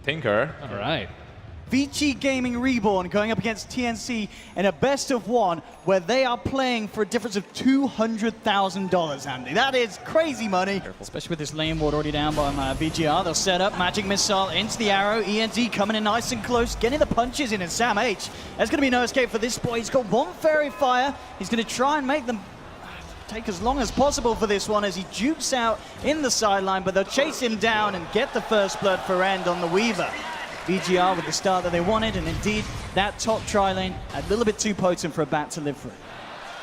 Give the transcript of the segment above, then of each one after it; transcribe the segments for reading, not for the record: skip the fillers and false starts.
Tinker. All right. VG Gaming Reborn going up against TNC in a best of one where they are playing for a difference of $200,000, Andy. That is crazy money. Especially with this lane ward already down by VGR. They'll set up Magic Missile into the arrow. ENT coming in nice and close, getting the punches in, and Sam H. There's going to be no escape for this boy. He's got one Fairy Fire. He's going to try and make them take as long as possible for this one as he jukes out in the sideline, but they'll chase him down and get the first blood for End on the Weaver. VGR with the start that they wanted, and indeed that top tri-lane a little bit too potent for a bat to live through.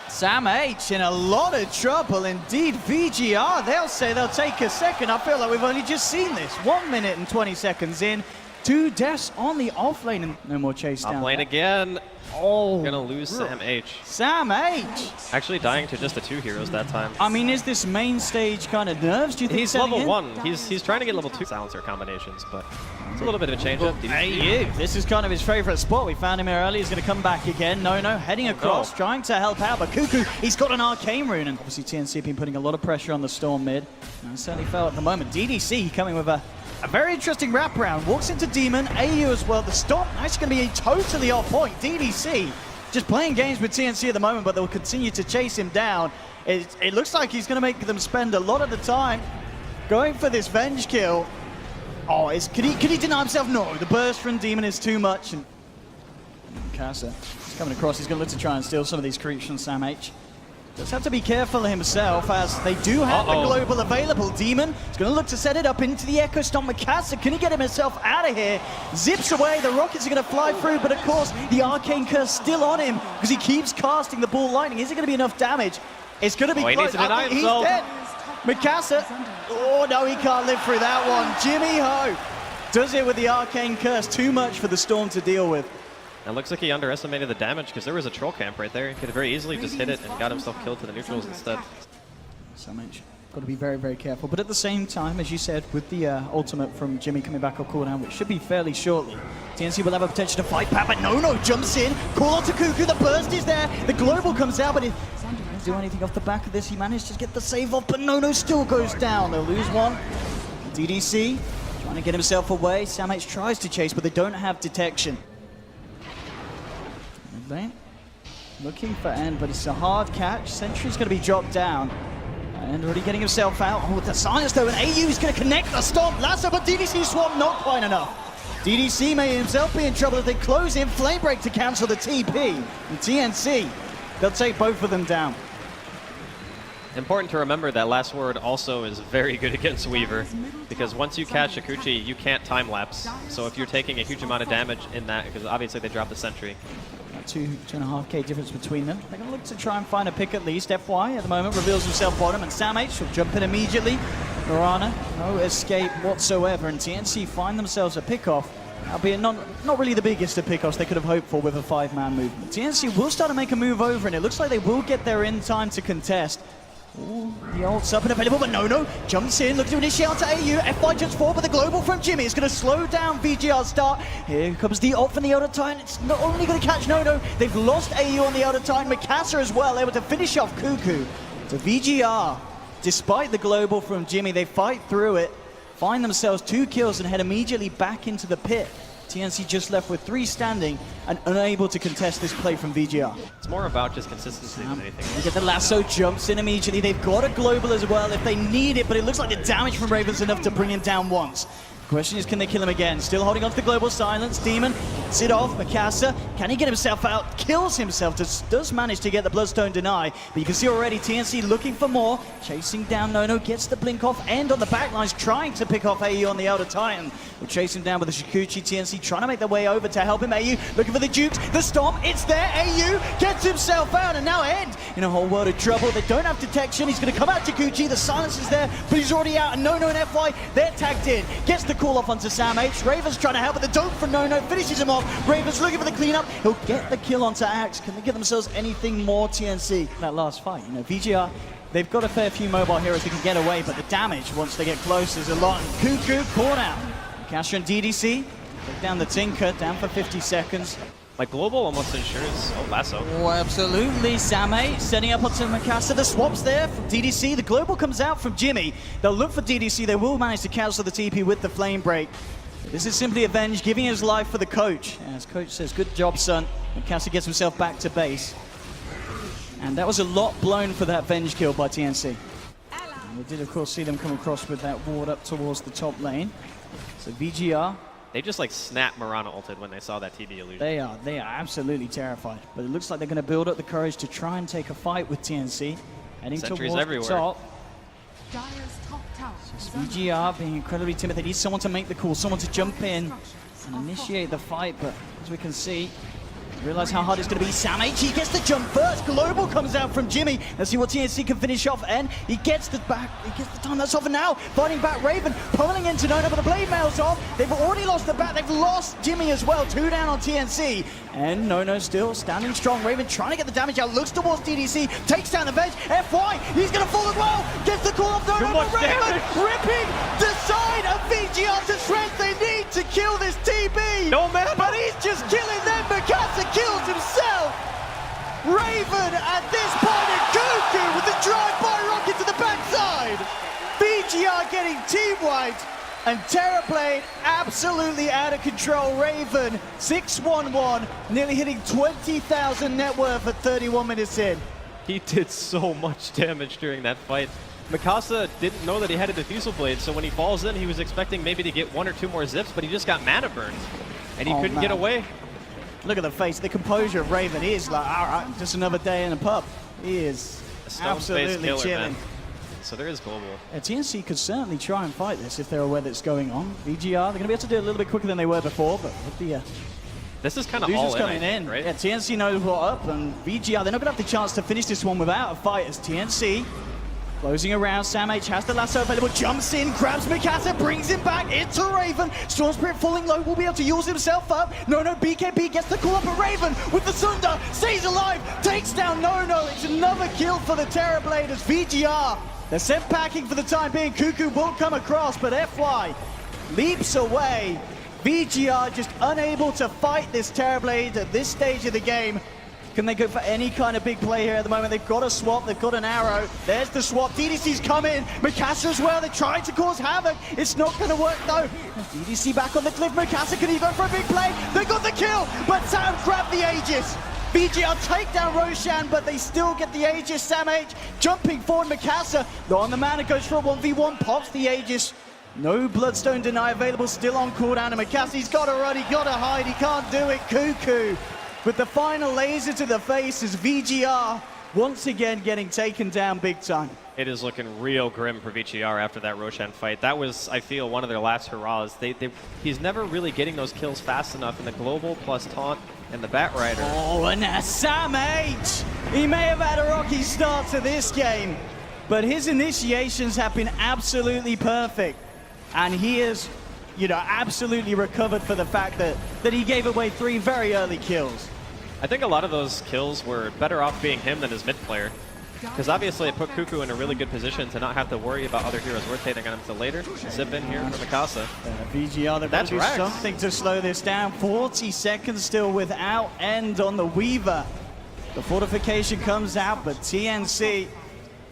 Sam H in a lot of trouble indeed. VGR, they'll say they'll take a second. I feel like we've only just seen this. 1 minute and 20 seconds in. 2 deaths on the off lane and no more chase down. Top lane again. Oh, gonna lose Sam H. Sam H! Actually dying to just the 2 heroes that time. I mean, is this main stage kind of nerves, do you think? He's level 1. He's trying to get level 2 silencer combinations, but it's a little bit of a change-up. AU, this is kind of his favorite spot. We found him here early. He's going to come back again. No, heading across, trying to help out. But Cuckoo, he's got an arcane rune. And obviously TNC have been putting a lot of pressure on the Storm mid. And it certainly fell at the moment. DDC coming with a very interesting wraparound. Walks into Demon, AU as well. The Storm actually going to be totally off point. DDC just playing games with TNC at the moment, but they'll continue to chase him down. It looks like he's going to make them spend a lot of the time going for this Venge kill. Oh, could he deny himself? No, the burst from Demon is too much. And Casa is coming across. He's going to look to try and steal some of these creeps from Sam H. Just have to be careful himself as they do have the global available. Demon is going to look to set it up into the Echo Stomp. Mikasa, can he get himself out of here? Zips away, the rockets are going to fly through, but of course the Arcane Curse still on him because he keeps casting the ball lightning. Is it going to be enough damage? It's going to be close. He needs to deny himself. He's dead. Mikasa, oh no, he can't live through that one. Jimmy Ho does it with the Arcane Curse. Too much for the Storm to deal with. It looks like he underestimated the damage because there was a troll camp right there. He could have very easily just hit it and got himself killed to the neutrals instead. So much. Got to be very, very careful. But at the same time, as you said, with the ultimate from Jimmy coming back on cooldown, which should be fairly shortly, TNC will have a potential to fight back, but no, jumps in. Call out to Cuckoo, the burst is there. The global comes out, but he doesn't do anything off the back of this. He managed to get the save off, but no still goes down. They'll lose one. DDC trying to get himself away. Sam H tries to chase, but they don't have detection. Looking for End, but it's a hard catch. Sentry's going to be dropped down. And already getting himself out. Oh, with the silence though, and AU is going to connect the Stomp. Lasso, but DDC swap not quite enough. DDC may himself be in trouble if they close in. Flame Break to cancel the TP. And TNC, they'll take both of them down. Important to remember that last word also is very good against Weaver because once you catch Akuchi, you can't time lapse. So if you're taking a huge amount of damage in that, because obviously they dropped the sentry. 2.5k difference between them. They're going to look to try and find a pick at least. FY at the moment reveals himself bottom, and Sam H will jump in immediately. Mirana, no escape whatsoever, and TNC find themselves a pick-off, albeit not really the biggest of pick-offs they could have hoped for with a 5-man movement. TNC will start to make a move over, and it looks like they will get there in time to contest. Ooh, the ult's up and available, but no jumps in, looks to initiate onto AU. FY jumps forward, but the global from Jimmy is going to slow down VGR's start. Here comes the ult from the Elder Titan. It's not only going to catch No, they've lost AU on the Elder Titan. Mikasa as well, able to finish off Cuckoo. To VGR, despite the global from Jimmy, they fight through it, find themselves 2 kills and head immediately back into the pit. TNC just left with 3 standing and unable to contest this play from VGR. It's more about just consistency than anything. You get the lasso, jumps in immediately. They've got a global as well if they need it, but it looks like the damage from Raven's enough to bring him down once. Question is, can they kill him again? Still holding on to the global silence. Demon gets it off. Mikasa, can he get himself out? Kills himself. Does manage to get the Bloodstone deny. But you can see already TNC looking for more. Chasing down No, gets the blink off. End on the backlines, trying to pick off AU on the Elder Titan. We'll chase him down with the Shikuchi. TNC trying to make their way over to help him. AU looking for the Dukes. The Stomp, it's there. AU gets himself out, and now End in a whole world of trouble. They don't have detection. He's going to come out to Shikuchi. The silence is there, but he's already out. And No and FY, they're tagged in. Gets the call off onto Sam H. Raven's trying to help, but the dope from No finishes him off. Raven's looking for the cleanup. He'll get the kill onto Axe. Can they give themselves anything more, TNC? That last fight, VGR, they've got a fair few mobile heroes that can get away, but the damage once they get close is a lot. And Cuckoo caught out. Casher and DDC take down the Tinker, down for 50 seconds. Like global almost ensures lasso. Oh, absolutely. Sam H setting up onto Mikasa. The swap's there from DDC. The global comes out from Jimmy. They'll look for DDC. They will manage to cancel the TP with the flame break. This is simply Avenge giving his life for the coach. As coach says, good job, son. And Cassie gets himself back to base. And that was a lot blown for that Venge kill by TNC. And we did, of course, see them come across with that ward up towards the top lane. So VGr. They just like snap Mirana ulted when they saw that TD illusion. They are absolutely terrified. But it looks like they're going to build up the courage to try and take a fight with TNC. Heading Sentries towards everywhere. the top. Just VGr being incredibly timid. They need someone to make the call, someone to jump in and initiate the fight. But as we can see, realize how hard it's going to be. Sam H, he gets the jump first. Global comes out from Jimmy. Let's see what TNC can finish off. And he gets the time. That's off. And now fighting back Raven, pulling into Nono, but the blade mail's off. They've already lost the bat. They've lost Jimmy as well. 2 down on TNC. And Nono still standing strong. Raven trying to get the damage out. Looks towards DDC. Takes down the Venge. FY, he's going to fall as well. Gets the call off Nono. But Raven ripping the side of VGr to shreds. They need to kill this TB. No man. But he's just killing them. Mikasa kills himself. Raven at this point, and Cuckoo with the drive-by rocket to the backside. VGr getting team-wiped, and TerraBlade absolutely out of control. Raven 6-1-1, nearly hitting 20,000 net worth at 31 minutes in. He did so much damage during that fight. Mikasa didn't know that he had a diffusal blade, so when he falls in, he was expecting maybe to get 1 or 2 more zips, but he just got mana burned, and he couldn't get away. Look at the face, the composure of Raven. He is like, all right, just another day in a pub. He is absolutely killer, chilling. man. So there is global. TNC could certainly try and fight this if they're aware that it's going on. VGr, they're going to be able to do it a little bit quicker than they were before, but with the this is kind of all coming in, right? Yeah, TNC knows what's up, and VGr, they're not going to have the chance to finish this one without a fight as TNC closing around. Sam H has the lasso available, jumps in, grabs Mikasa, brings him back into Raven. Storm Spirit falling low, will be able to use himself up. Nono, BKB gets the call up, but Raven with the Sunder stays alive, takes down Nono. It's another kill for the TerraBlade as VGr. They're sent packing for the time being. Cuckoo will come across, but FY leaps away. VGr just unable to fight this TerraBlade at this stage of the game. Can they go for any kind of big play here at the moment? They've got a swap, they've got an arrow. There's the swap, DDC's come in. Mikasa as well, they're trying to cause havoc. It's not gonna work though. DDC back on the cliff, Mikasa, can he go for a big play? They got the kill, but Sam grabbed the Aegis. VGr take down Roshan, but they still get the Aegis. Sam H jumping forward, Mikasa. Though on the mana, goes for a 1v1, pops the Aegis. No Bloodstone Deny available, still on cooldown, and Mikasa's gotta run, he gotta hide, he can't do it. Cuckoo with the final laser to the face as VGr once again getting taken down big time. It is looking real grim for VGr after that Roshan fight. That was, I feel, one of their last hurrahs. He's never really getting those kills fast enough in the global plus taunt and the Bat Rider. Oh, and now Sam H! He may have had a rocky start to this game, but his initiations have been absolutely perfect. And he is, absolutely recovered for the fact that he gave away 3 very early kills. I think a lot of those kills were better off being him than his mid player. Because obviously it put Cuckoo in a really good position to not have to worry about other heroes rotating on him until later. Zip in here for Mikasa. VGr, they've got to do something to slow this down. 40 seconds still without end on the Weaver. The fortification comes out, but TNC,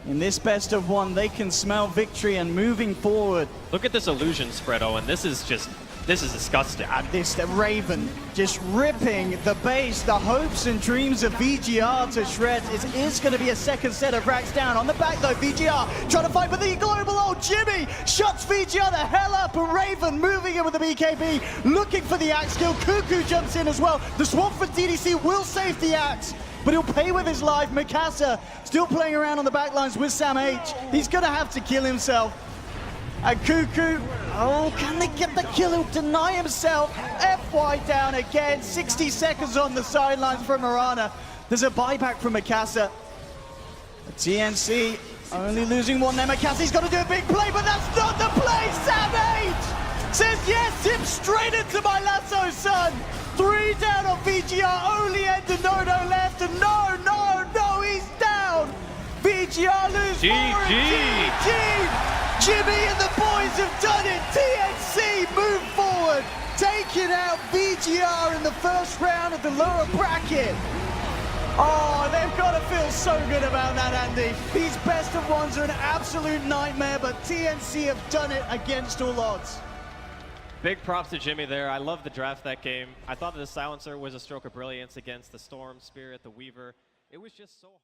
in this best of 1, they can smell victory and moving forward. Look at this illusion spread, Owen. This is disgusting. And this Raven just ripping the base, the hopes and dreams of VGr to shreds. It is going to be a second set of racks down. On the back though, VGr trying to fight with the global. Oh, Jimmy shuts VGr the hell up, and Raven moving in with the BKB, looking for the axe kill. Cuckoo jumps in as well. The swamp for DDC will save the axe, but he'll pay with his life. Mikasa still playing around on the backlines with Sam H. He's going to have to kill himself. And Cuckoo, oh, can they get the kill? He'll deny himself. FY down again. 60 seconds on the sidelines from Mirana. There's a buyback from Mikasa. TNC only losing 1 there. Mikasa's got to do a big play, but that's not the play. Sam H says yes, him straight into my lasso, son. 3 down on VGr, only Ender Nono left, and no, he's down. VGr lose 4 and GG. Jimmy and the boys have done it. TNC move forward, taking out VGr in the first round of the lower bracket. Oh, they've got to feel so good about that, Andy. These best of 1s are an absolute nightmare, but TNC have done it against all odds. Big props to Jimmy there. I love the draft that game. I thought that the Silencer was a stroke of brilliance against the Storm, Spirit, the Weaver. It was just so hard.